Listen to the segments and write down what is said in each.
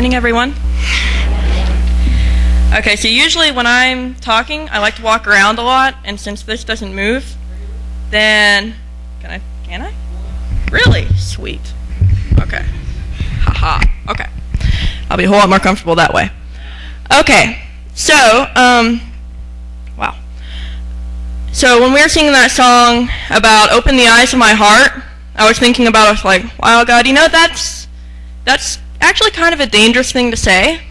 morning, everyone. Okay, so usually when I'm talking, I like to walk around a lot, and since this doesn't move, then can I? Really? Sweet. Okay. Haha. Okay. I'll be a whole lot more comfortable that way. Okay. So, wow. So when we were singing that song about open the eyes of my heart, I was thinking about, I was like, wow, God, you know, that's actually kind of a dangerous thing to say,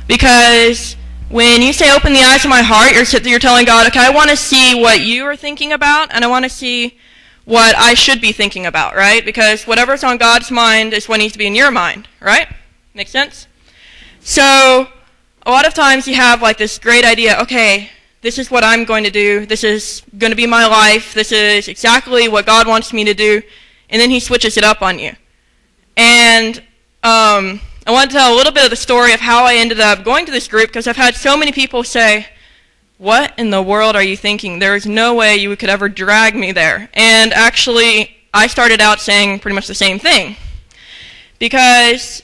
because when you say open the eyes of my heart, you're telling God, okay, I want to see what you are thinking about, and I want to see what I should be thinking about, right? Because whatever's on God's mind is what needs to be in your mind, right? Make sense? So a lot of times you have like this great idea, okay, this is what I'm going to do, this is going to be my life, this is exactly what God wants me to do, and then he switches it up on you. And I want to tell a little bit of the story of how I ended up going to this group, because I've had so many people say, what in the world are you thinking? There is no way you could ever drag me there. And actually, I started out saying pretty much the same thing, because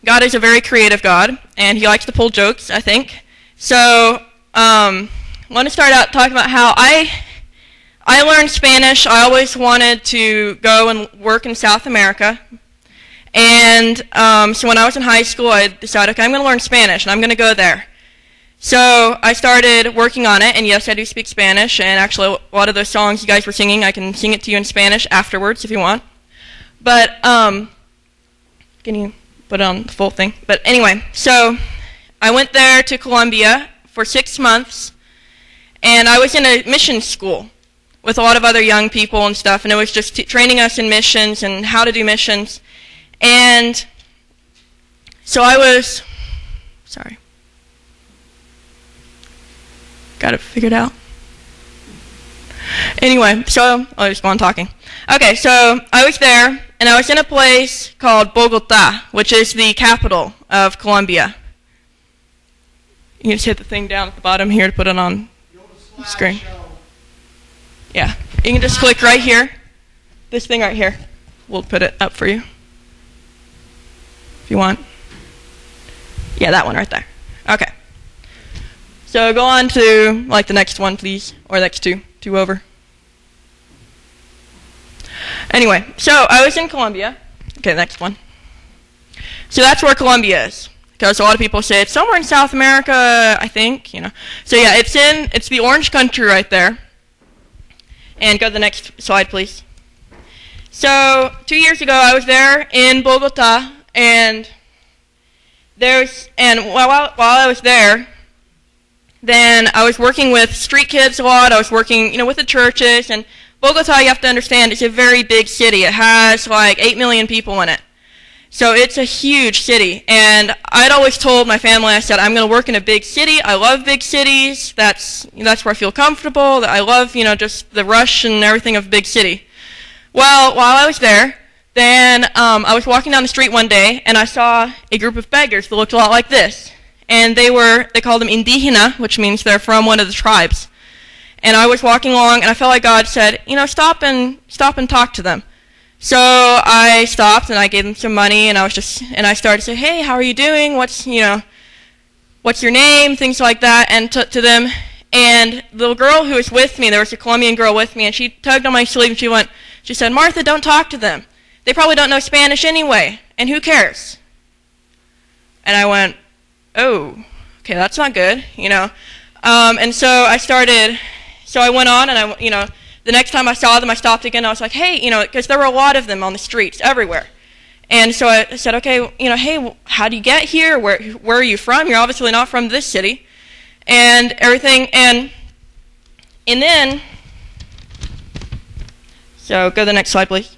God is a very creative God, and he likes to pull jokes, I think. So I want to start out talking about how I learned Spanish. I always wanted to go and work in South America. And so when I was in high school, I decided, okay, I'm going to learn Spanish, and I'm going to go there. So I started working on it, and yes, I do speak Spanish, and actually a lot of those songs you guys were singing, I can sing it to you in Spanish afterwards if you want. But, can you put on the full thing? But anyway, so I went there to Colombia for 6 months, and I was in a mission school with a lot of other young people and stuff, and it was just training us in missions and how to do missions. And so I was, sorry, got it figured out. Anyway, so I'll just go on talking. Okay, so I was there, and I was in a place called Bogota, which is the capital of Colombia. You can just hit the thing down at the bottom here to put it on the screen. Yeah, you can just click right here, this thing right here. We'll put it up for you if you want. Yeah, that one right there. Okay. So go on to like the next one, please, or next two over. Anyway, so I was in Colombia. Okay, next one. So that's where Colombia is, because a lot of people say it's somewhere in South America, I think, you know. So yeah, it's the orange country right there. And go to the next slide, please. So 2 years ago, I was there in Bogota, and while I was there, then I was working with street kids a lot. I was working, you know, with the churches. And Bogota, you have to understand, it's a very big city. It has like 8 million people in it. So it's a huge city. And I'd always told my family, I said, I'm going to work in a big city. I love big cities. That's where I feel comfortable. I love, you know, just the rush and everything of a big city. Well, while I was there, then I was walking down the street one day, and I saw a group of beggars that looked a lot like this. And they called them indígena, which means they're from one of the tribes. And I was walking along, and I felt like God said, you know, stop and talk to them. So I stopped, and I gave them some money, and I started to say, hey, how are you doing? What's your name? Things like that, and to them. And the little girl who was with me, there was a Colombian girl with me, and she tugged on my sleeve, and she said, Martha, don't talk to them. They probably don't know Spanish anyway, and who cares? And I went, oh, okay, that's not good, you know. And so I went on, and the next time I saw them, I stopped again. I was like, hey, you know, because there were a lot of them on the streets everywhere. And so I said, okay, you know, hey, how do you get here? Where are you from? You're obviously not from this city. And everything, and then, so go to the next slide, please.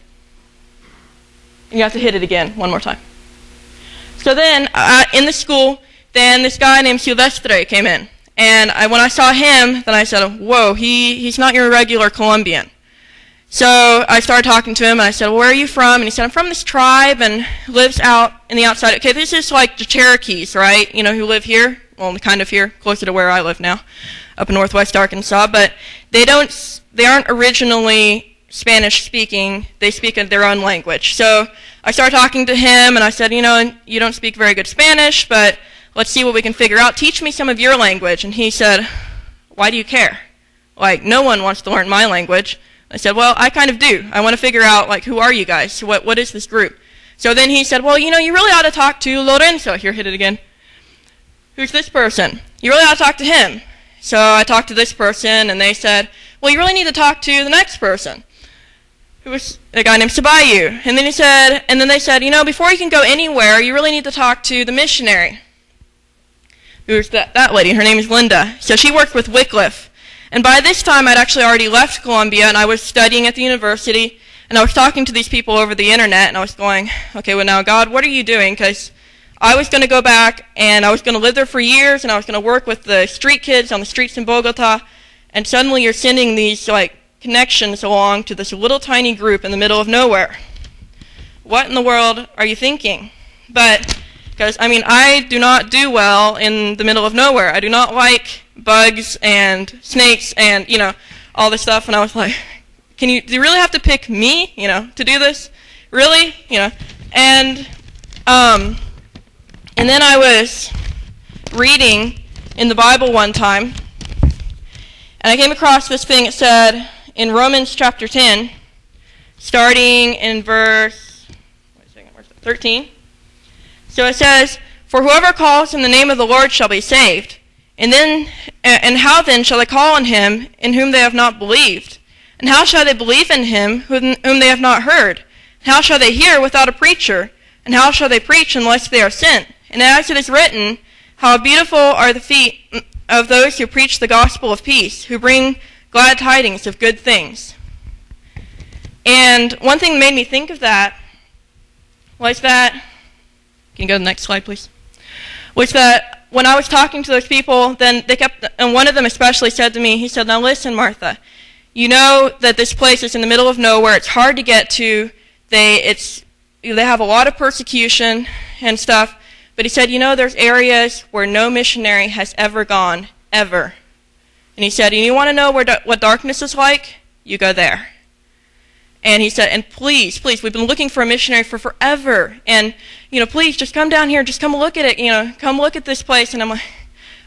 And you have to hit it again one more time. So then, in the school, then this guy named Silvestre came in. And when I saw him, then I said, whoa, he's not your regular Colombian. So I started talking to him, and I said, well, where are you from? And he said, I'm from this tribe and lives out in the outside. Okay, this is like the Cherokees, right? You know, who live here. Well, kind of here, closer to where I live now, up in northwest Arkansas. But they aren't originally Spanish speaking, they speak in their own language. So I started talking to him, and I said, you know, you don't speak very good Spanish, but let's see what we can figure out. Teach me some of your language. And he said, why do you care? Like, no one wants to learn my language. I said, well, I kind of do. I want to figure out, like, who are you guys? What is this group? So then he said, well, you know, you really ought to talk to Lorenzo. Here, hit it again. Who's this person? You really ought to talk to him. So I talked to this person, and they said, well, you really need to talk to the next person, who was a guy named Sabayu. And then they said, you know, before you can go anywhere, you really need to talk to the missionary. Who's that lady? Her name is Linda. So she worked with Wycliffe. And by this time, I'd actually already left Columbia, and I was studying at the university, and I was talking to these people over the internet, and I was going, okay, well now, God, what are you doing? Because I was going to go back, and I was going to live there for years, and I was going to work with the street kids on the streets in Bogota, and suddenly you're sending these, like, connections along to this little tiny group in the middle of nowhere. What in the world are you thinking? But, because, I mean, I do not do well in the middle of nowhere. I do not like bugs and snakes and, you know, all this stuff, and I was like, do you really have to pick me, you know, to do this? Really? You know? And then I was reading in the Bible one time, and I came across this thing. It said in Romans chapter 10, starting in verse 13. So it says, for whoever calls in the name of the Lord shall be saved. And how then shall they call on him in whom they have not believed? And how shall they believe in him whom they have not heard? And how shall they hear without a preacher? And how shall they preach unless they are sent? And as it is written, how beautiful are the feet of those who preach the gospel of peace, who bring glad tidings of good things. And one thing that made me think of that was that, can you go to the next slide, please? Was that when I was talking to those people, then they kept, and one of them especially said to me, he said, now listen, Martha, you know that this place is in the middle of nowhere. It's hard to get to. They have a lot of persecution and stuff. But he said, you know, there's areas where no missionary has ever gone, ever. And he said, and you want to know what darkness is like? You go there. And he said, and please, please, we've been looking for a missionary for forever. And, you know, please, just come down here. Just come look at it. You know, come look at this place. And I'm like,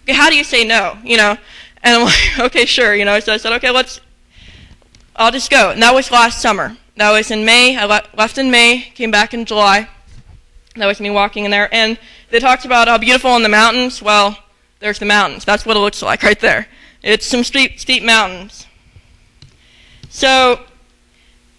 okay, how do you say no? You know, and I'm like, okay, sure. You know, so I said, okay, I'll just go. And that was last summer. That was in May. I left in May, came back in July. That was me walking in there. And they talked about how beautiful in the mountains. Well, there's the mountains. That's what it looks like right there. It's some steep mountains. So,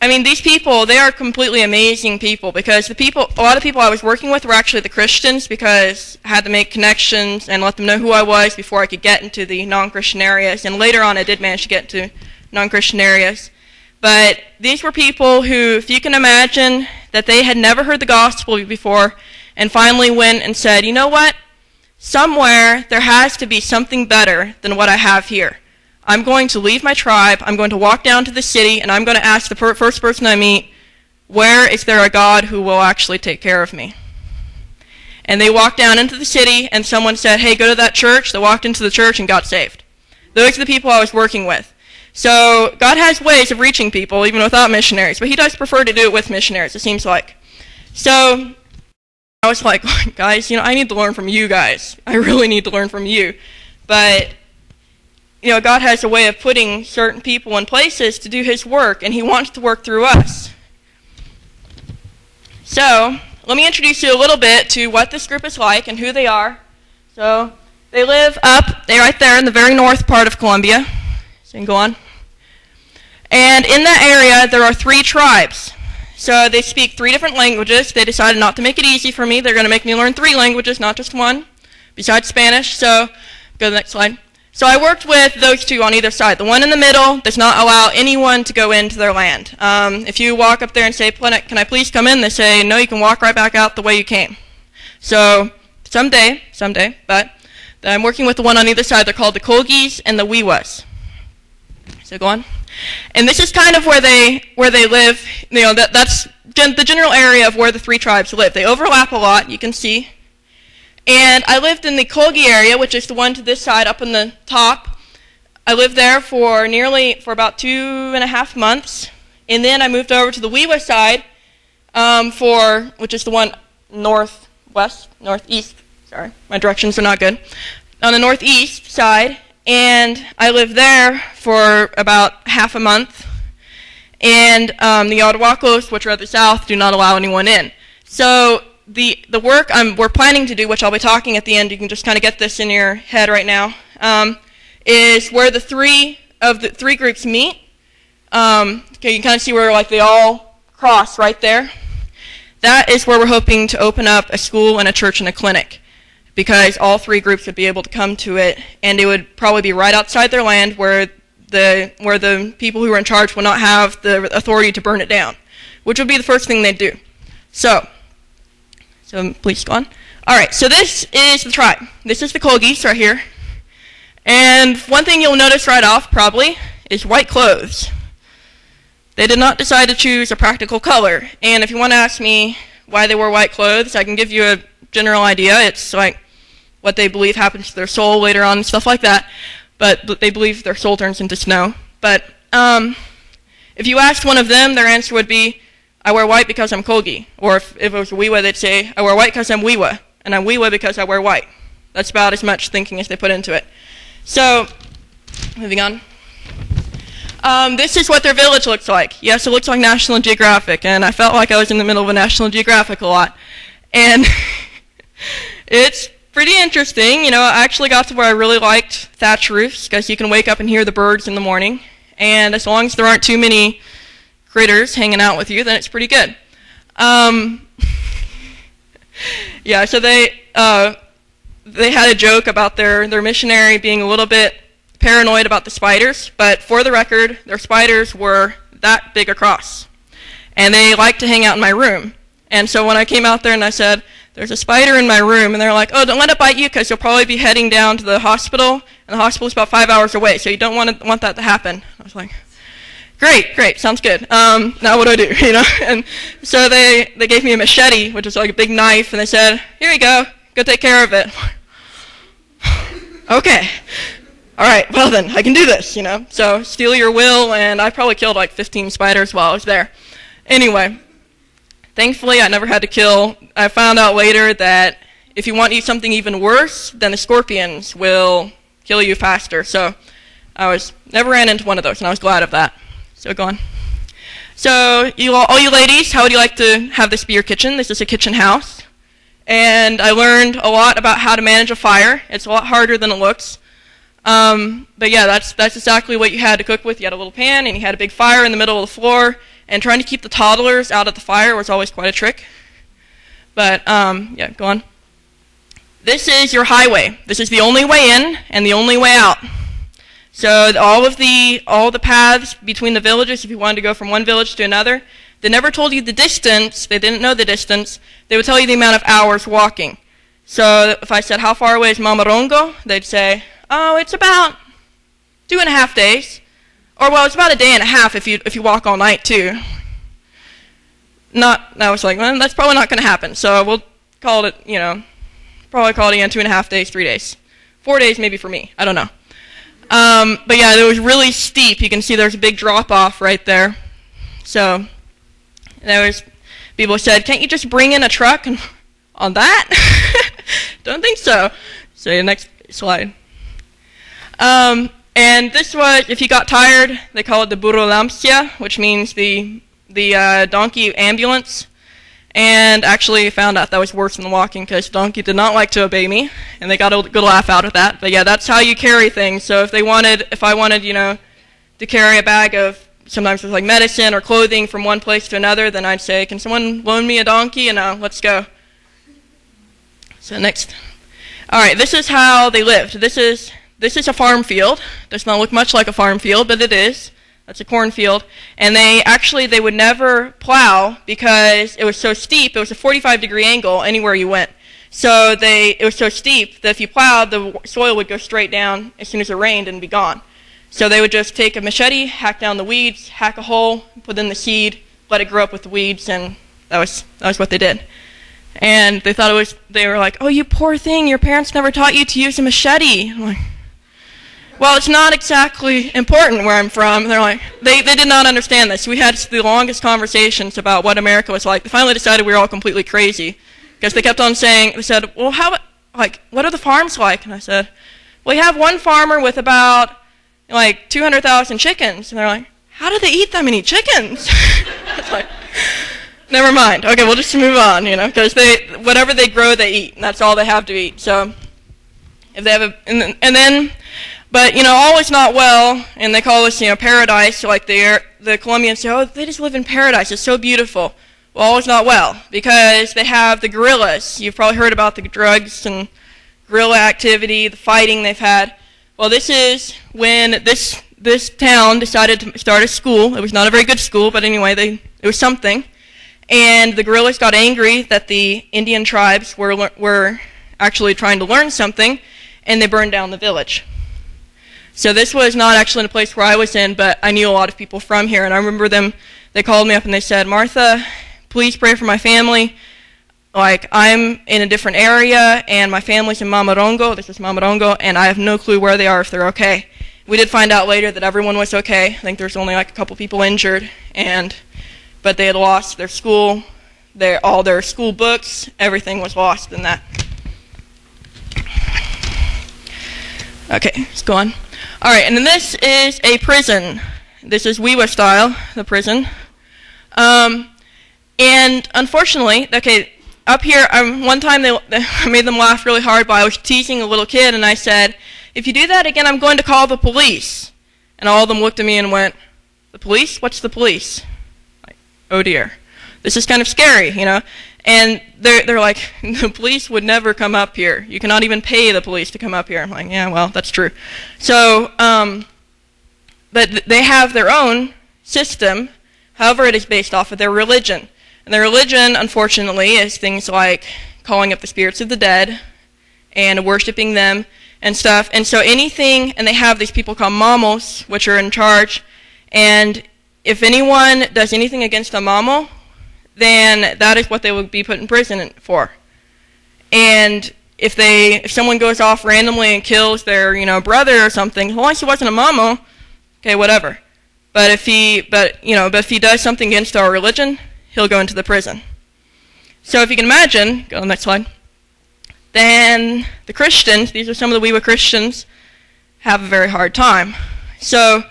I mean, these people, they are completely amazing people, because a lot of people I was working with were actually the Christians, because I had to make connections and let them know who I was before I could get into the non-Christian areas. And later on, I did manage to get to non-Christian areas. But these were people who, if you can imagine, that they had never heard the gospel before, and finally went and said, you know what? Somewhere there has to be something better than what I have here. I'm going to leave my tribe, I'm going to walk down to the city, and I'm going to ask the first person I meet, where is there a God who will actually take care of me? And they walked down into the city, and someone said, hey, go to that church. They walked into the church and got saved. Those are the people I was working with. So God has ways of reaching people, even without missionaries, but he does prefer to do it with missionaries, it seems like. So I was like, guys, you know, I need to learn from you guys. I really need to learn from you. But, you know, God has a way of putting certain people in places to do his work, and he wants to work through us. So let me introduce you a little bit to what this group is like and who they are. So they live they're right there in the very north part of Colombia. So you can go on. And in that area, there are 3 tribes. So they speak 3 different languages. They decided not to make it easy for me. They're going to make me learn 3 languages, not just 1, besides Spanish. So go to the next slide. So I worked with those 2 on either side. The one in the middle does not allow anyone to go into their land. If you walk up there and say, can I please come in? They say, no, you can walk right back out the way you came. So someday, but I'm working with the one on either side. They're called the Colgis and the Wiwas. So go on. And this is kind of where they live. You know, that's the general area of where the 3 tribes live. They overlap a lot, you can see. And I lived in the Colgi area, which is the one to this side up in the top. I lived there for about 2.5 months. And then I moved over to the guuest side, which is the one northeast, sorry, my directions are not good, on the northeast side, and I lived there for about half a month, and the Arhuacos, which are at the south, do not allow anyone in. So the work we're planning to do, which I'll be talking at the end, you can just kind of get this in your head right now, is where the three groups meet. Okay, you can kind of see where like they all cross right there. That is where we're hoping to open up a school and a church and a clinic, because all three groups would be able to come to it, and it would probably be right outside their land where the people who are in charge will not have the authority to burn it down, which would be the first thing they'd do. So please go on. All right, so this is the tribe. This is the Guuest right here. And one thing you'll notice right off probably is white clothes. They did not decide to choose a practical color. And if you want to ask me why they wore white clothes, I can give you a general idea. It's like what they believe happens to their soul later on and stuff like that. But they believe their soul turns into snow. But if you asked one of them, their answer would be, I wear white because I'm Kogi. Or if it was Wiwa, they'd say, I wear white because I'm Wiwa. And I'm Wiwa because I wear white. That's about as much thinking as they put into it. So, moving on. This is what their village looks like. Yes, it looks like National Geographic, and I felt like I was in the middle of a National Geographic a lot. And it's pretty interesting. You know, I actually got to where I really liked thatch roofs, because you can wake up and hear the birds in the morning. And as long as there aren't too many critters hanging out with you, then it's pretty good. Yeah, so they had a joke about their missionary being a little bit paranoid about the spiders, but for the record, their spiders were that big across. And they liked to hang out in my room. And so when I came out there and I said, there's a spider in my room, and they're like, oh, don't let it bite you, because you'll probably be heading down to the hospital, and the hospital's about 5 hours away, so you don't want that to happen. I was like, great, sounds good. Now what do I do, you know? And so they gave me a machete, which is like a big knife, and they said, here you go take care of it. Okay. All right, well then, I can do this, you know. So, steal your will, and I probably killed like 15 spiders while I was there. Anyway, thankfully I never had to kill. I found out later that if you want to eat something even worse, then the scorpions will kill you faster. So, I never ran into one of those, and I was glad of that. So, go on. So, all you ladies, how would you like to have this be your kitchen? This is a kitchen house. And I learned a lot about how to manage a fire. It's a lot harder than it looks. But yeah, that's exactly what you had to cook with. You had a little pan, and you had a big fire in the middle of the floor, and trying to keep the toddlers out of the fire was always quite a trick. But, yeah, go on. This is your highway. This is the only way in and the only way out. So all the paths between the villages, if you wanted to go from one village to another, they never told you the distance. They didn't know the distance. They would tell you the amount of hours walking. So if I said, how far away is Mamarongo? They'd say, oh, it's about 2.5 days. Or, well, it's about a day and a half if you walk all night, too. I was like, well, that's probably not going to happen. So we'll call it, you know, probably call it again 2.5 days, 3 days. 4 days maybe for me. I don't know. But yeah, it was really steep. You can see there's a big drop-off right there. So there was people who said, can't you just bring in a truck on that? Don't think so. So the next slide. And this was, if you got tired, they call it the burulampsia, which means the donkey ambulance. And actually found out that was worse than walking, because donkey did not like to obey me, and they got a good laugh out of that. But yeah, that's how you carry things. So if I wanted, you know, to carry a bag of, sometimes it was like medicine or clothing from one place to another, then I'd say, can someone loan me a donkey? And let's go. So next. All right, this is how they lived. This is a farm field. Does not look much like a farm field, but it is. That's a cornfield. And they would never plow because it was so steep. It was a 45-degree angle anywhere you went. So it was so steep that if you plowed, the soil would go straight down as soon as it rained and be gone. So they would just take a machete, hack down the weeds, hack a hole, put in the seed, let it grow up with the weeds, and that was what they did. And they were like, oh, you poor thing, your parents never taught you to use a machete. I'm like, well, it's not exactly important where I'm from. They're like, they did not understand this. We had the longest conversations about what America was like. They finally decided we were all completely crazy because they kept on saying, they said, well, what are the farms like? And I said, well, you have one farmer with about, like, 200,000 chickens. And they're like, how do they eat that many chickens? It's like, never mind. Okay, we'll just move on, because whatever they grow, they eat, and that's all they have to eat. So if they have but all is not well, and they call this, paradise. So like the Colombians say, oh, they just live in paradise. It's so beautiful. Well, all is not well because they have the guerrillas. You've probably heard about the drugs and guerrilla activity, the fighting they've had. Well, this is when this town decided to start a school. It was not a very good school, but anyway, it was something. And the guerrillas got angry that the Indian tribes were actually trying to learn something, and they burned down the village. So this was not actually in a place where I was in, but I knew a lot of people from here, and I remember they called me up and they said, Martha, please pray for my family. Like, I'm in a different area, and my family's in Mamarongo. This is Mamarongo, and I have no clue where they are, if they're okay. We did find out later that everyone was okay. I think there's only like a couple people injured, but they had lost their school, all their school books, everything was lost in that. Okay, let's go on. All right, and then this is a prison. This is guuest style, the prison. And unfortunately, okay, up here, one time I made them laugh really hard, but I was teasing a little kid, and I said, if you do that again, I'm going to call the police. And all of them looked at me and went, the police? What's the police? Like, oh dear. This is kind of scary, And they're like, the police would never come up here. You cannot even pay the police to come up here. I'm like, yeah, well, that's true. So, but they have their own system. However, it is based off of their religion. And their religion, unfortunately, is things like calling up the spirits of the dead and worshiping them and stuff. And so anything, and they have these people called mamos, which are in charge. And if anyone does anything against a mamo, then that is what they would be put in prison for. And if someone goes off randomly and kills their brother or something, as long as he wasn't a mamo, okay, whatever. But if he does something against our religion, he'll go into the prison. So if you can imagine, go to the next slide. Then the Christians, these are some of the guuest Christians, have a very hard time. So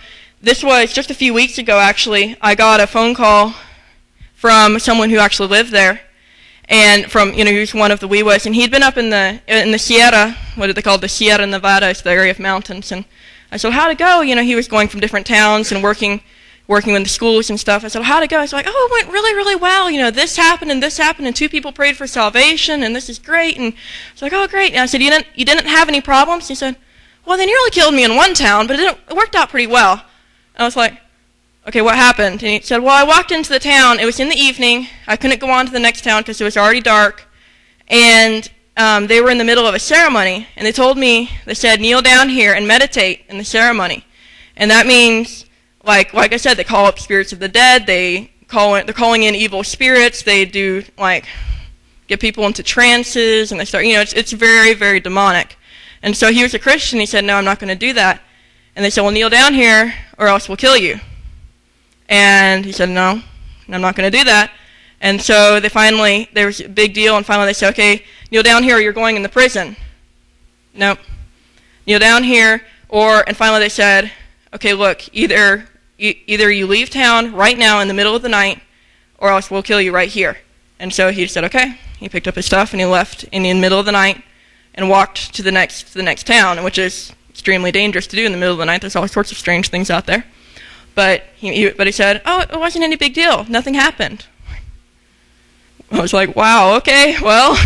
this was just a few weeks ago, actually. I got a phone call from someone who actually lived there, and who's one of the guuest, and he'd been up in the Sierra, what do they call it, the Sierra Nevada, it's the area of mountains, and I said, how'd it go? He was going from different towns and working with the schools and stuff. I said, how'd it go? I was like, oh, it went really, really well. This happened, and 2 people prayed for salvation, and this is great. And I was like, oh, great. And I said, you didn't have any problems? He said, well, they nearly killed me in one town, but it worked out pretty well. And I was like, okay, what happened? And he said, well, I walked into the town. It was in the evening. I couldn't go on to the next town because it was already dark. And they were in the middle of a ceremony, and they said, kneel down here and meditate in the ceremony. And that means, like I said, they call up spirits of the dead. They're calling in evil spirits. They do, get people into trances, and they start, it's very, very demonic. And so he was a Christian. He said, no, I'm not going to do that. And they said, well, kneel down here, or else we'll kill you. And he said, no, I'm not going to do that. And so there was a big deal, and finally they said, okay, kneel down here or you're going in the prison. Nope. Kneel down here, and finally they said, okay, look, either you leave town right now in the middle of the night, or else we'll kill you right here. And so he said, okay. He picked up his stuff and he left in the middle of the night and walked to the next town, which is extremely dangerous to do in the middle of the night. There's all sorts of strange things out there. But he said, oh, it wasn't any big deal. Nothing happened. I was like, wow, okay, well,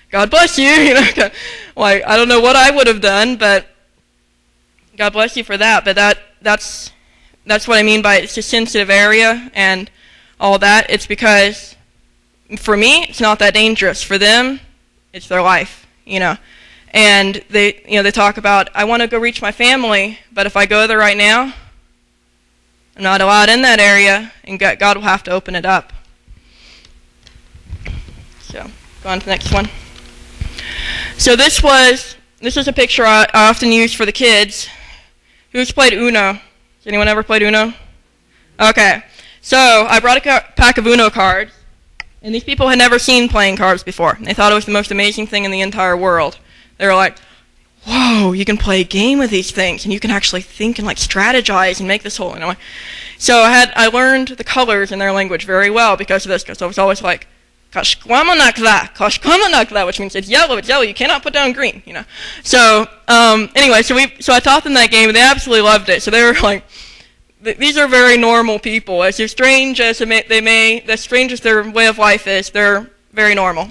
God bless you. I don't know what I would have done, but God bless you for that. But that's what I mean by it's a sensitive area and all that. It's because for me, it's not that dangerous. For them, it's their life, And they talk about, I want to go reach my family, but if I go there right now, I'm not allowed in that area, and God will have to open it up. So, go on to the next one. So this is a picture I often use for the kids Who's played Uno? Has anyone ever played Uno? Okay. So I brought a pack of Uno cards, and these people had never seen playing cards before. They thought it was the most amazing thing in the entire world. They were like, whoa, you can play a game with these things, and you can actually think and like strategize and make this whole, So I learned the colors in their language very well because of this, because I was always like, kashkwama, which means it's yellow, you cannot put down green, So anyway, so I taught them that game, and they absolutely loved it. So they were like, these are very normal people. As strange as strange as their way of life is, they're very normal.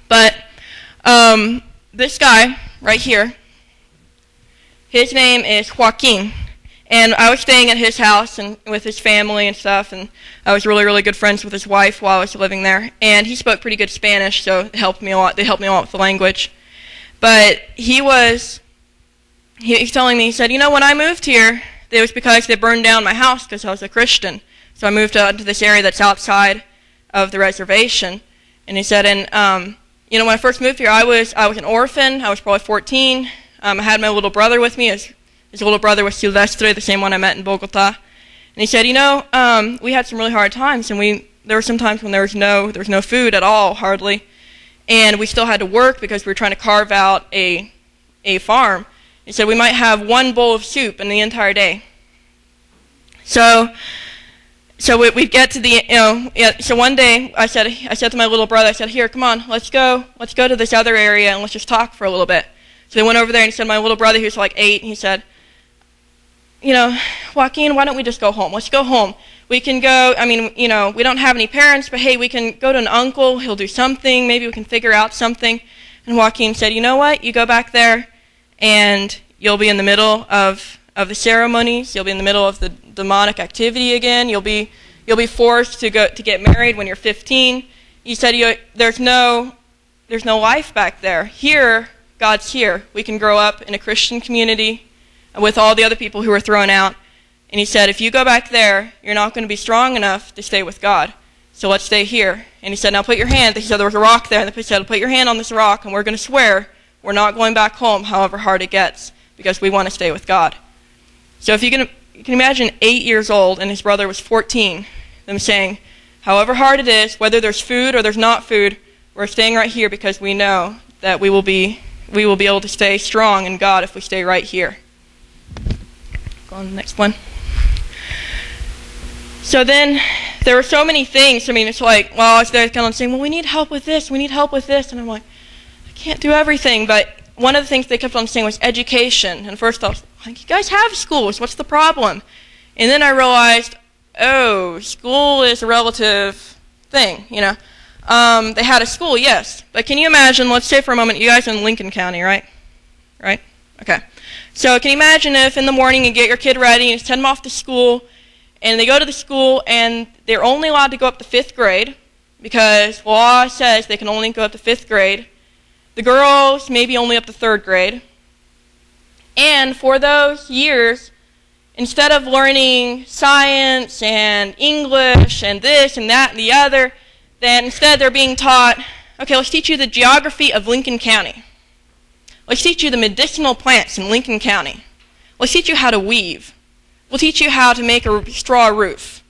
But this guy right here, his name is Joaquin, and I was staying at his house and with his family and stuff, and I was really, really good friends with his wife while I was living there, and he spoke pretty good Spanish, so it helped me a lot. They helped me a lot with the language. But he was telling me, he said, when I moved here, it was because they burned down my house because I was a Christian. So I moved out to this area that's outside of the reservation. And he said, when I first moved here, I was an orphan. I was probably 14. I had my little brother with me. His little brother was Silvestre, the same one I met in Bogota. And he said, we had some really hard times, and there were some times when there was no food at all, hardly. And we still had to work because we were trying to carve out a farm. He said we might have one bowl of soup in the entire day. So we'd get to the, so one day I said to my little brother, I said, here, come on, let's go to this other area and let's just talk for a little bit. So they went over there, and he said, my little brother, he was like 8, and he said, Joaquin, why don't we just go home? Let's go home. We can go, we don't have any parents, but hey, we can go to an uncle, he'll do something, maybe we can figure out something. And Joaquin said, you know what, you go back there, and you'll be in the middle of the ceremonies. You'll be in the middle of the demonic activity again. You'll be forced to get married when you're 15. He said there's no life back there. Here, God's here. We can grow up in a Christian community with all the other people who were thrown out. And he said, if you go back there, you're not going to be strong enough to stay with God. So let's stay here. And he said, now put your hand. He said there was a rock there. And he said, put your hand on this rock, and we're going to swear we're not going back home, however hard it gets, because we want to stay with God. So if you can imagine 8 years old and his brother was 14, them saying, however hard it is, whether there's food or there's not food, we're staying right here because we know that we will be able to stay strong in God if we stay right here. Go on to the next one. So then there were so many things. It's like, well, I was there kind of saying, well, we need help with this, and I'm like, can't do everything, but one of the things they kept on saying was education. And first I was like, you guys have schools, what's the problem? And then I realized, oh, school is a relative thing, They had a school, yes, but can you imagine, let's say for a moment, you guys are in Lincoln County, right? Right? Okay. So can you imagine if in the morning you get your kid ready and send them off to school, and they go to the school and they're only allowed to go up to 5th grade, because law says they can only go up to 5th grade. The girls maybe only up to 3rd grade. And for those years, instead of learning science and English and this and that and the other, then instead they're being taught, okay, let's teach you the geography of Lincoln County. Let's teach you the medicinal plants in Lincoln County. Let's teach you how to weave. We'll teach you how to make a straw roof.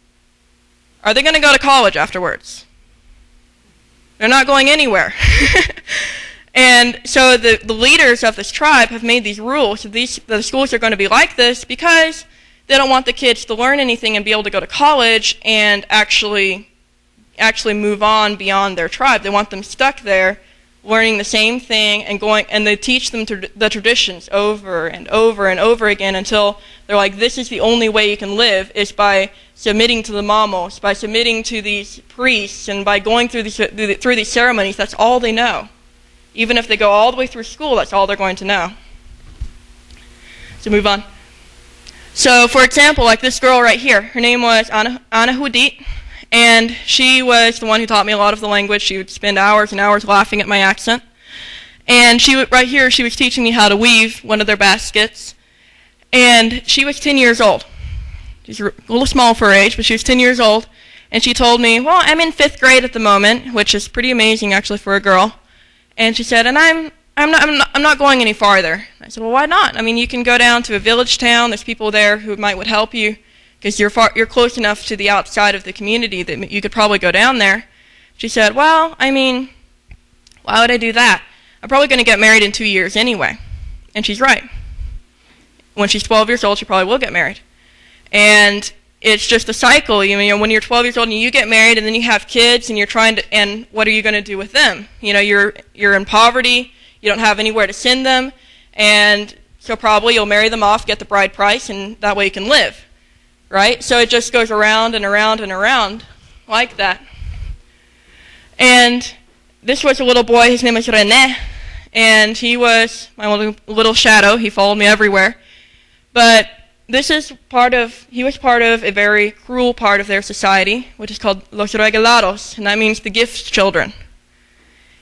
Are they going to go to college afterwards? They're not going anywhere. And so the leaders of this tribe have made these rules. The schools are going to be like this because they don't want the kids to learn anything and be able to go to college and actually move on beyond their tribe. They want them stuck there, learning the same thing and they teach them the traditions over and over and over again until they're like, this is the only way you can live, is by submitting to the mamos, by submitting to these priests, and by going through these ceremonies. That's all they know. Even if they go all the way through school, that's all they're going to know. So move on. So, for example, like this girl right here, her name was Ana Judit, and she was the one who taught me a lot of the language. She would spend hours and hours laughing at my accent. And right here, she was teaching me how to weave one of their baskets. And she was 10 years old. She's a little small for her age, but she was 10 years old. And she told me, well, I'm in 5th grade at the moment, which is pretty amazing actually for a girl. And she said, and I'm not not going any farther. I said, well, why not? I mean, you can go down to a village town. There's people there who would help you because you're close enough to the outside of the community that you could probably go down there. She said, well, I mean, why would I do that? I'm probably going to get married in 2 years anyway. And she's right. When she's 12 years old, she probably will get married. And it's just a cycle. You know, when you're 12 years old and you get married and then you have kids and you're trying to, and what are you going to do with them? You know, you're in poverty. You don't have anywhere to send them. And so probably you'll marry them off, get the bride price, and that way you can live. Right? So it just goes around and around and around like that. And this was a little boy. His name was René. And he was my little shadow. He followed me everywhere. But he was part of a very cruel part of their society, which is called los regalados, and that means the gift children.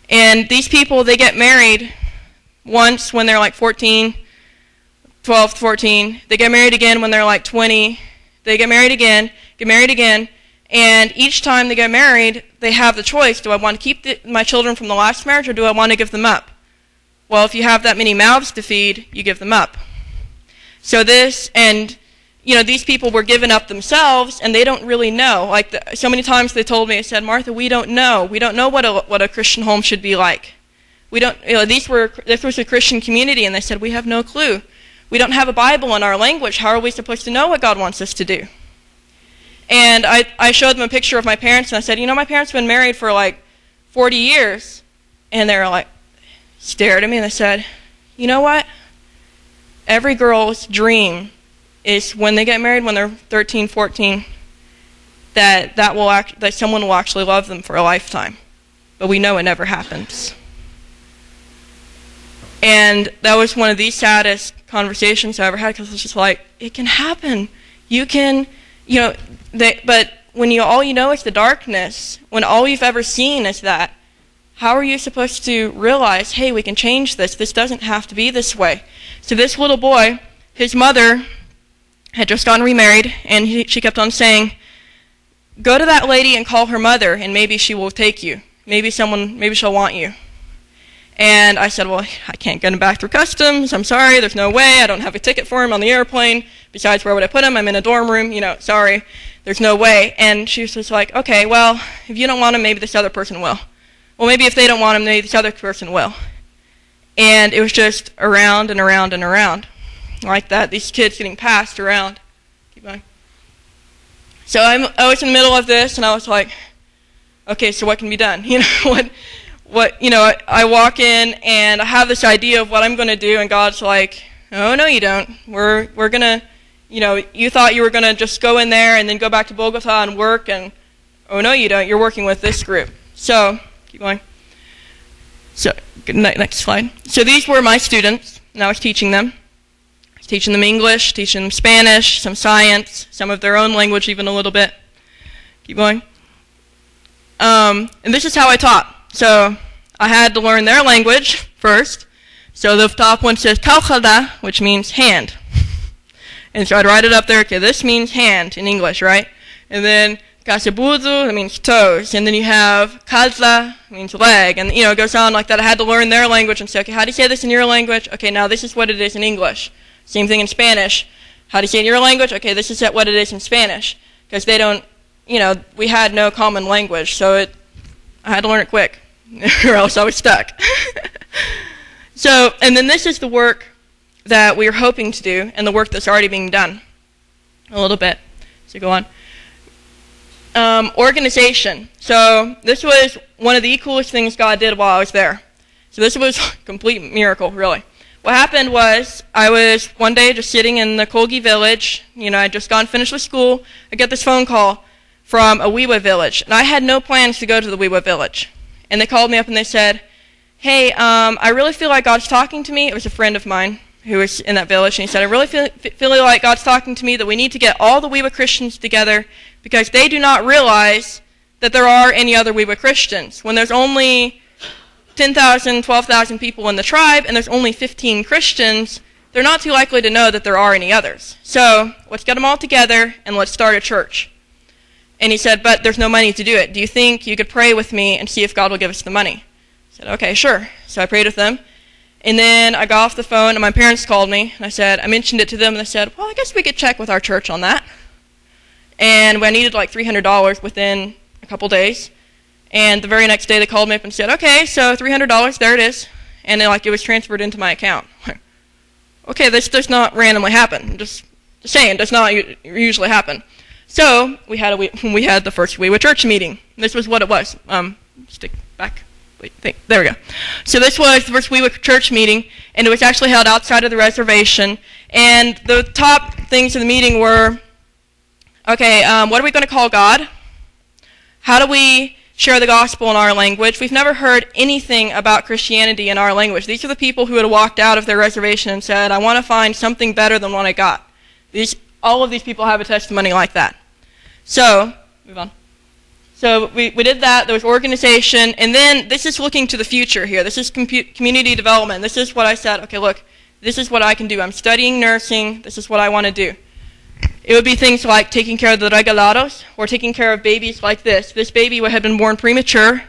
And these people, they get married once when they're like 14, 12, 14. They get married again when they're like 20. They get married again, and each time they get married, they have the choice, do I want to keep my children from the last marriage, or do I want to give them up? Well, if you have that many mouths to feed, you give them up. So these people were giving up themselves, and they don't really know. Like so many times they told me, I said, Martha, we don't know. We don't know what a Christian home should be like. We don't. You know, this was a Christian community, and they said we have no clue. We don't have a Bible in our language. How are we supposed to know what God wants us to do? And I showed them a picture of my parents, and I said, you know, my parents have been married for like 40 years, and they were like, stared at me, and they said, you know what? Every girl's dream is when they get married, when they're 13, 14, that someone will actually love them for a lifetime. But we know it never happens. And that was one of the saddest conversations I ever had, because it was just like, it can happen. You can, you know, but when all you know is the darkness, when all you've ever seen is that, how are you supposed to realize, hey, we can change this. This doesn't have to be this way. So this little boy, his mother had just gotten remarried, and she kept on saying, go to that lady and call her mother, and maybe she will take you. Maybe she'll want you. And I said, well, I can't get him back through customs. I'm sorry, there's no way. I don't have a ticket for him on the airplane. Besides, where would I put him? I'm in a dorm room. You know, sorry, there's no way. And she was just like, okay, well, if you don't want him, maybe this other person will. Well, maybe if they don't want him, maybe this other person will. And it was just around and around and around like that. These kids getting passed around. Keep going. So I was in the middle of this, and I was like, okay, so what can be done? You know, what? You know, I walk in, and I have this idea of what I'm going to do, and God's like, oh, no, you don't. We're going to, you know, you thought you were going to just go in there and then go back to Bogota and work, and oh, no, you don't. You're working with this group. So, keep going. So, next slide. So these were my students, and I was teaching them. I was teaching them English, teaching them Spanish, some science, some of their own language even a little bit. Keep going. And this is how I taught. So I had to learn their language first. So the top one says kauchada, which means hand. And so I'd write it up there, okay, this means hand in English, right? And then kasebuzu, that means toes. And then you have kalza, means leg. And, you know, it goes on like that. I had to learn their language and say, okay, how do you say this in your language? Okay, now this is what it is in English. Same thing in Spanish. How do you say it in your language? Okay, this is what it is in Spanish. Because they don't, you know, we had no common language. So I had to learn it quick, or else I was stuck. So, and then this is the work that we are hoping to do, and the work that's already being done a little bit. So go on. Organization. So this was one of the coolest things God did while I was there. So this was a complete miracle, really. What happened was, I was one day just sitting in the Kolgi village. You know, I'd just gone finished with school. I get this phone call from a Wiwa village, and I had no plans to go to the Wiwa village. And they called me up and they said, hey, I really feel like God's talking to me. It was a friend of mine who was in that village, and he said, I really feel like God's talking to me that we need to get all the Wiwa Christians together because they do not realize that there are any other Wiwa Christians. When there's only 10,000, 12,000 people in the tribe, and there's only 15 Christians, they're not too likely to know that there are any others. So let's get them all together, and let's start a church. And he said, but there's no money to do it. Do you think you could pray with me and see if God will give us the money? I said, okay, sure. So I prayed with them. And then I got off the phone, and my parents called me, and I mentioned it to them, and they said, well, I guess we could check with our church on that. And I needed like $300 within a couple days. And the very next day, they called me up and said, okay, so $300, there it is. And then, it was transferred into my account. Okay, this does not randomly happen. Just saying, it does not usually happen. So we had the first We Were Church meeting. This was what it was. Stick back. Wait, there we go. So this was the first We Were Church meeting, and it was actually held outside of the reservation. And the top things of the meeting were, okay, what are we going to call God? How do we share the gospel in our language? We've never heard anything about Christianity in our language. These are the people who had walked out of their reservation and said, I want to find something better than what I got. All of these people have a testimony like that. So, move on. So we did that. There was organization. And then this is looking to the future here. This is community development. This is what I said, okay, look, this is what I can do. I'm studying nursing. This is what I want to do. It would be things like taking care of the regalados or taking care of babies like this. This baby had been born premature.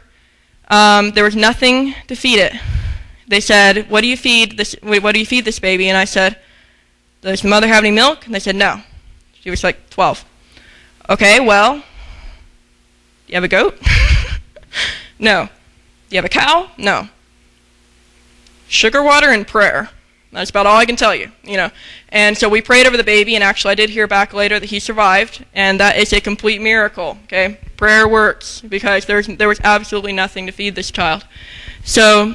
There was nothing to feed it. They said, what do you feed this baby? And I said, does the mother have any milk? And they said, no. She was like 12. Okay, well, do you have a goat? No. Do you have a cow? No. Sugar water and prayer. That's about all I can tell you, And so we prayed over the baby, and actually I did hear back later that he survived, and that is a complete miracle, okay? Prayer works, because there was absolutely nothing to feed this child. So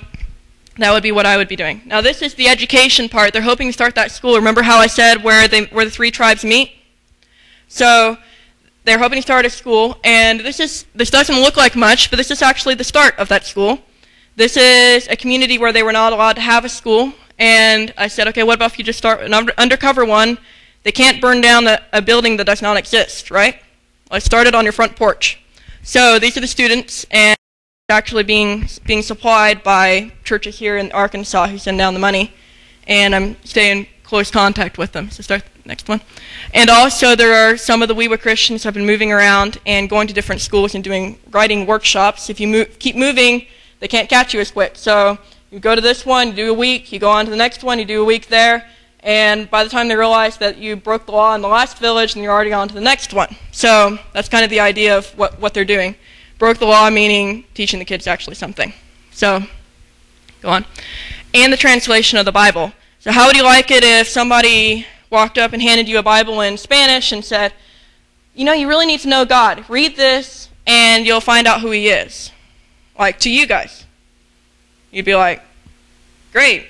that would be what I would be doing. Now this is the education part. They're hoping to start that school. Remember how I said where the 3 tribes meet? So they're hoping to start a school, and this doesn't look like much, but this is actually the start of that school. This is a community where they were not allowed to have a school. And I said, okay, what about if you just start an undercover one? They can't burn down a building that does not exist, right? Let's start it on your front porch. So these are the students, and actually being supplied by churches here in Arkansas who send down the money. And I'm staying in close contact with them. So start the next one. And also there are some of the We Were Christians who have been moving around and going to different schools and doing writing workshops. If you keep moving, they can't catch you as quick. So you go to this one, you do a week, you go on to the next one, you do a week there, and by the time they realize that you broke the law in the last village, then you're already on to the next one. So that's kind of the idea of what they're doing. Broke the law meaning teaching the kids actually something. So, go on. And the translation of the Bible. So how would you like it if somebody walked up and handed you a Bible in Spanish and said, you really need to know God. Read this, and you'll find out who He is. Like, to you guys. You'd be like, great,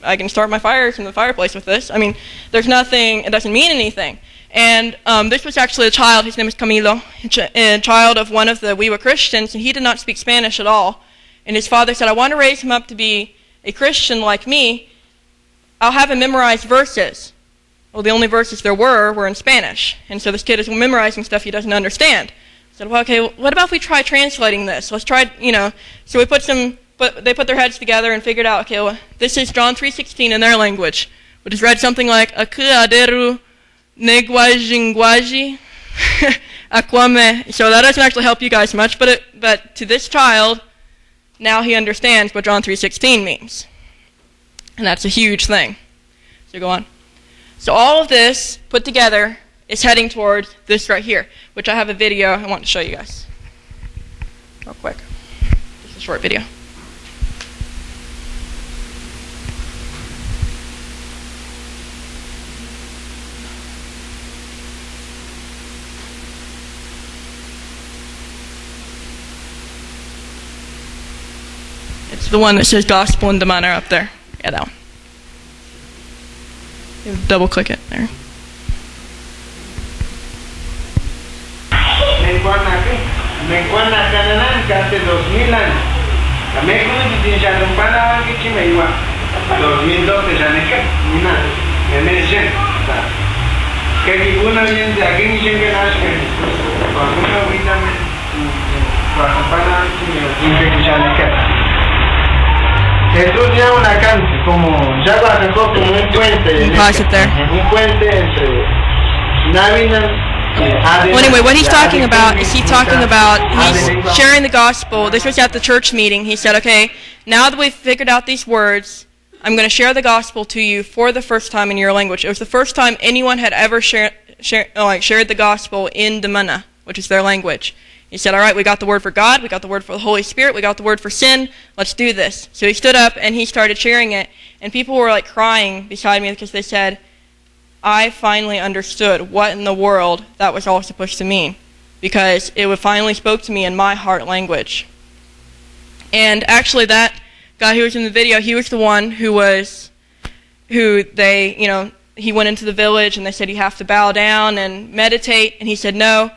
I can start my fires in the fireplace with this. I mean, there's nothing, it doesn't mean anything. And this was actually a child, his name is Camilo, a child of one of the We Were Christians, and he did not speak Spanish at all. And his father said, I want to raise him up to be a Christian like me. I'll have him memorize verses. Well, the only verses there were in Spanish. And so this kid is memorizing stuff he doesn't understand. I said, well, okay, what about if we try translating this? Let's try, So we they put their heads together and figured out, okay, well, this is John 3:16 in their language, which is read something like, Aku aderu negwajingwaji akwame. So that doesn't actually help you guys much, but to this child, now he understands what John 3:16 means. And that's a huge thing. So go on. So all of this put together is heading towards this right here, which I have a video I want to show you guys. Real quick. Just a short video. It's the one that says Gospel in the Manor up there. Yeah, that one. You double click it there. Menguan nakanan kate 2000 años. Kami kung ditinja ng panahon kiti maiwa. 2012 janeka mina. Emergen. Kaya guna yan jaging jengke nasken. Bakuna wita men. Panahon kiti janeka. Jesús ya una cante como ya sacó como un puente. Pause it there. Un puente entre Navidad Well, anyway, what he's talking about is he's sharing the gospel. This was at the church meeting. He said, okay, now that we've figured out these words, I'm going to share the gospel to you for the first time in your language. It was the first time anyone had ever shared the gospel in Damana, which is their language. He said, all right, we got the word for God, we got the word for the Holy Spirit, we got the word for sin, let's do this. So he stood up and he started sharing it, and people were like crying beside me because they said, I finally understood what in the world that was all supposed to mean, because it finally spoke to me in my heart language. And actually that guy who was in the video, he was the one he went into the village and they said you have to bow down and meditate, and he said no.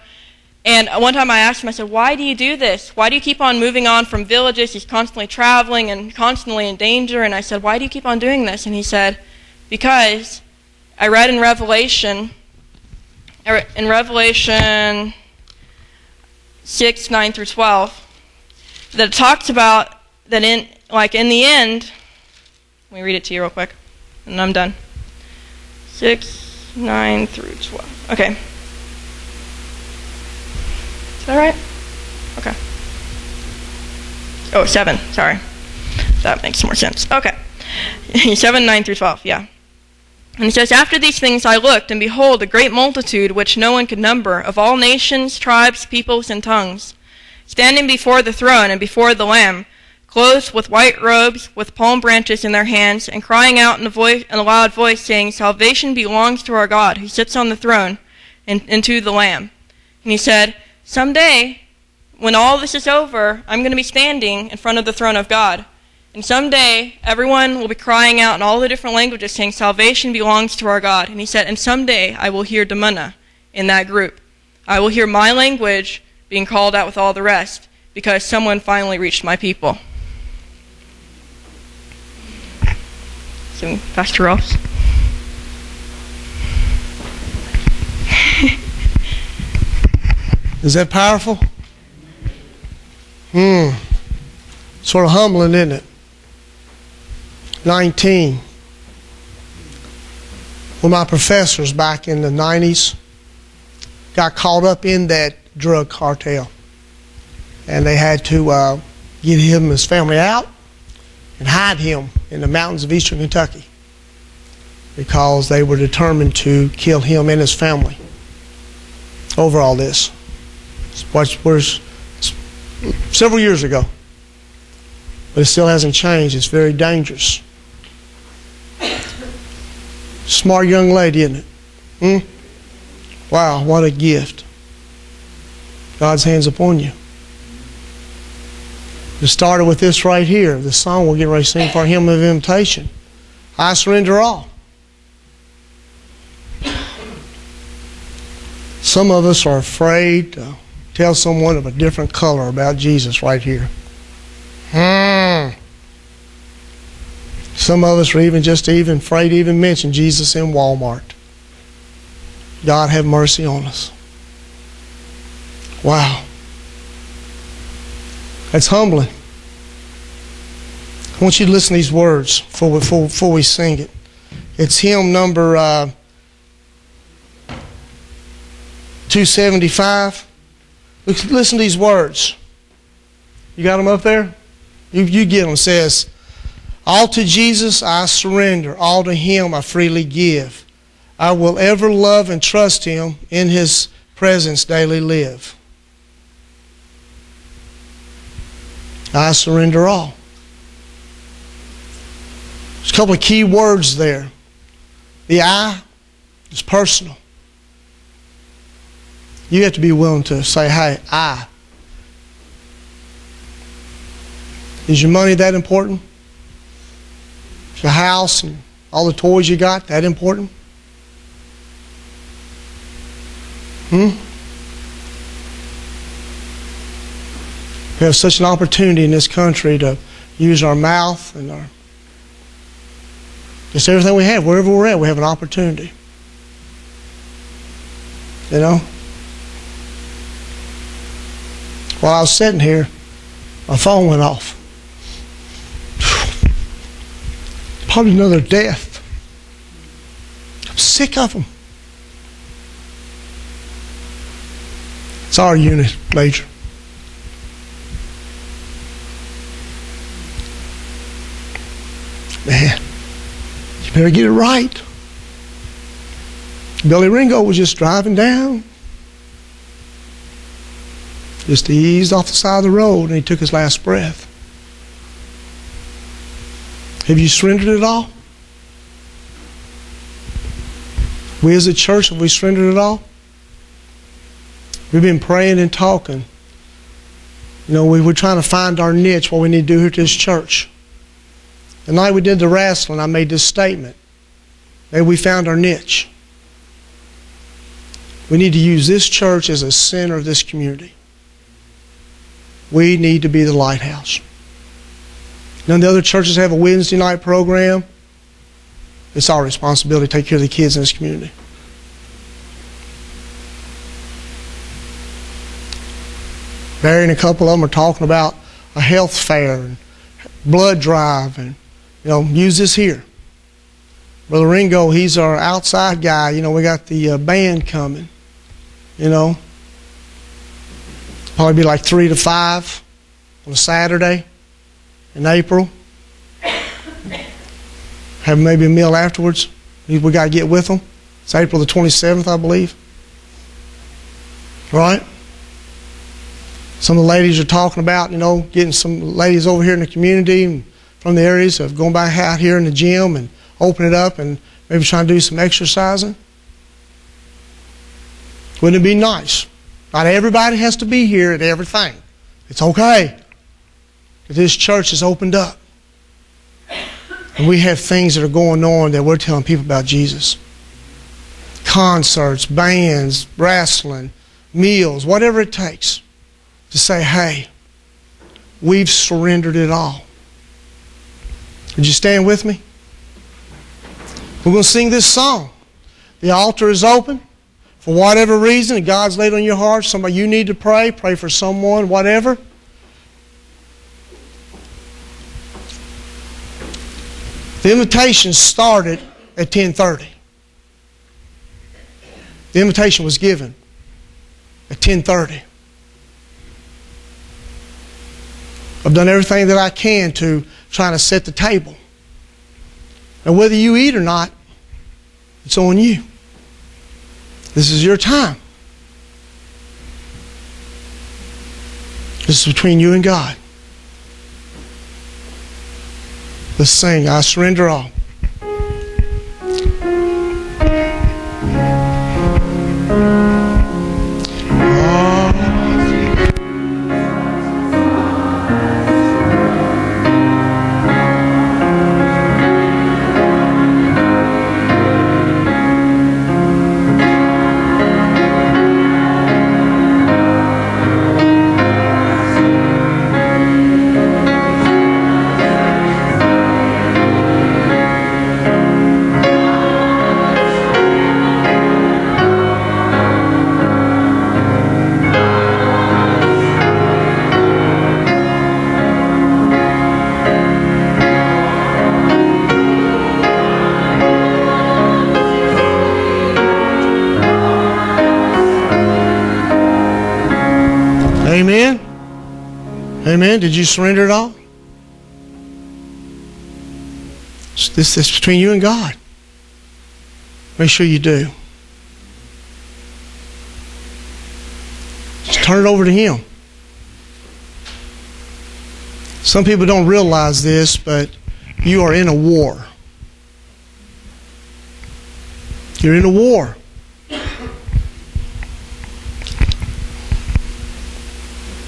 And one time I asked him, I said, why do you do this? Why do you keep on moving on from villages? He's constantly traveling and constantly in danger. And I said, why do you keep on doing this? And he said, because I read in Revelation 6, 9 through 12, that it talks about that in the end, let me read it to you real quick, and I'm done. 6, 9 through 12. Okay. Is that right? Okay. Oh, 7. Sorry. That makes more sense. Okay. 7, 9 through 12. Yeah. And he says, after these things I looked, and behold, a great multitude, which no one could number, of all nations, tribes, peoples, and tongues, standing before the throne and before the Lamb, clothed with white robes, with palm branches in their hands, and crying out in a loud voice, saying, salvation belongs to our God, who sits on the throne, and to the Lamb. And he said, someday, when all this is over, I'm going to be standing in front of the throne of God. And someday, everyone will be crying out in all the different languages, saying, salvation belongs to our God. And he said, and someday I will hear Damana in that group. I will hear my language being called out with all the rest, because someone finally reached my people. So, Pastor Ross. Is that powerful? Sort of humbling, isn't it? 19. One of my professors back in the 90s got caught up in that drug cartel. And they had to get him and his family out and hide him in the mountains of eastern Kentucky, because they were determined to kill him and his family over all this. Was several years ago, but it still hasn't changed. It's very dangerous. Smart young lady, isn't it? Wow, what a gift. God's hands upon you. It started with this right here, the song we're getting ready to sing for Hymn of Invitation. I surrender all. Some of us are afraid to tell someone of a different color about Jesus right here. Some of us are even afraid to even mention Jesus in Walmart. God have mercy on us. Wow. That's humbling. I want you to listen to these words before we sing it. It's hymn number 275. Listen to these words. You got them up there? You get them. It says, all to Jesus I surrender, all to Him I freely give. I will ever love and trust Him, in His presence daily live. I surrender all. There's a couple of key words there. The I is personal. You have to be willing to say, hey, I. Is your money that important? Is your house and all the toys you got that important? We have such an opportunity in this country to use our mouth and just everything we have. Wherever we're at, we have an opportunity. You know? While I was sitting here, my phone went off. Probably another death. I'm sick of them. It's our unit, Major. Man, you better get it right. Billy Ringo was just driving down, just eased off the side of the road, and he took his last breath. Have you surrendered it all? We as a church, have we surrendered it all? We've been praying and talking. You know, we're trying to find our niche, what we need to do here at this church. The night we did the wrestling, I made this statement. Maybe we found our niche. We need to use this church as a center of this community. We need to be the lighthouse. None of the other churches have a Wednesday night program. It's our responsibility to take care of the kids in this community. Barry and a couple of them are talking about a health fair and blood drive, and use this here. Brother Ringo, he's our outside guy. We got the band coming. Probably be like 3 to 5 on a Saturday in April. Have maybe a meal afterwards. We got to get with them. It's April the 27th, I believe. Right? Some of the ladies are talking about, getting some ladies over here in the community and from the areas of going back out here in the gym and open it up and maybe trying to do some exercising. Wouldn't it be nice? Not everybody has to be here at everything. It's okay. But this church is opened up. And we have things that are going on that we're telling people about Jesus. Concerts, bands, wrestling, meals, whatever it takes to say, hey, we've surrendered it all. Would you stand with me? We're going to sing this song. The altar is open. For whatever reason, God's laid on your heart, somebody you need to pray for someone, whatever. The invitation started at 10:30. The invitation was given at 10:30. I've done everything that I can to try to set the table. And whether you eat or not, it's on you. This is your time. This is between you and God. Let's sing, I surrender all. Amen? Amen? Did you surrender it all? This is between you and God. Make sure you do. Just turn it over to Him. Some people don't realize this, but you are in a war. You're in a war.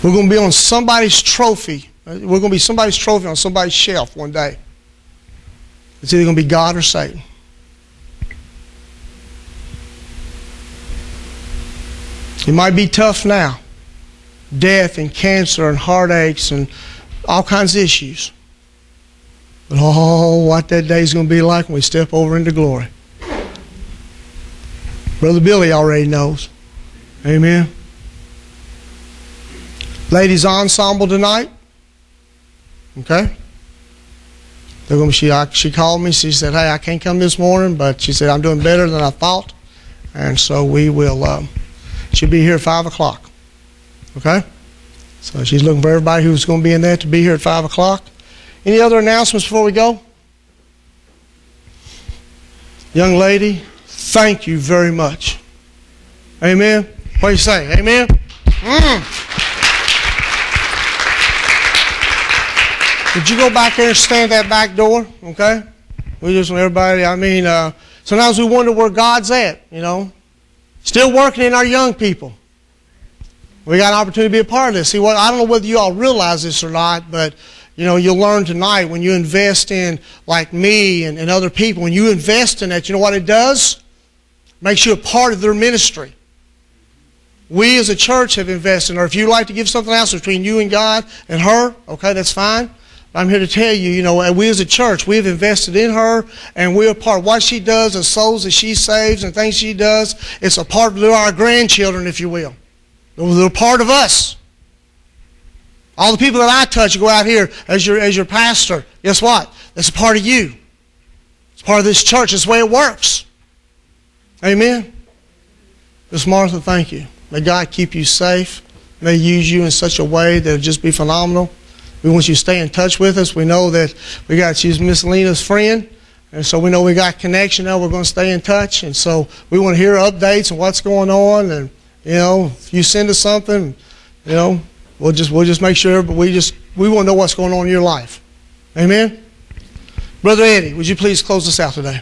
We're going to be on somebody's trophy. We're going to be somebody's trophy on somebody's shelf one day. It's either going to be God or Satan. It might be tough now. Death and cancer and heartaches and all kinds of issues. But oh, what that day is going to be like when we step over into glory. Brother Billy already knows. Amen. Ladies ensemble tonight. Okay? They're going to, she called me. She said, hey, I can't come this morning, but she said, I'm doing better than I thought. And so we will, she'll be here at 5 o'clock. Okay? So she's looking for everybody who's going to be in there to be here at 5 o'clock. Any other announcements before we go? Young lady, thank you very much. Amen? What do you say? Amen? Would you go back there and stand at that back door? Okay? We just want everybody, sometimes we wonder where God's at, you know. Still working in our young people. We got an opportunity to be a part of this. See, I don't know whether you all realize this or not, but you know, you'll learn tonight when you invest in, like me and other people, when you invest in that, you know what it does? Makes you a part of their ministry. We as a church have invested in her. If you'd like to give something else between you and God and her, okay, that's fine. But I'm here to tell you, you know, we as a church, we have invested in her, and we're a part of what she does, and souls that she saves, and things she does. It's a part of our grandchildren, if you will. They're a part of us. All the people that I touch go out here as your pastor. Guess what? That's a part of you. It's part of this church. It's the way it works. Amen? Miss Martha, thank you. May God keep you safe. May He use you in such a way that it'll just be phenomenal. We want you to stay in touch with us. We know that she's Miss Lena's friend. And so we know we got connection now. We're going to stay in touch. And so we want to hear updates on what's going on. And, you know, if you send us something, you know, we'll just make sure, but we want to know what's going on in your life. Amen? Brother Eddie, would you please close us out today?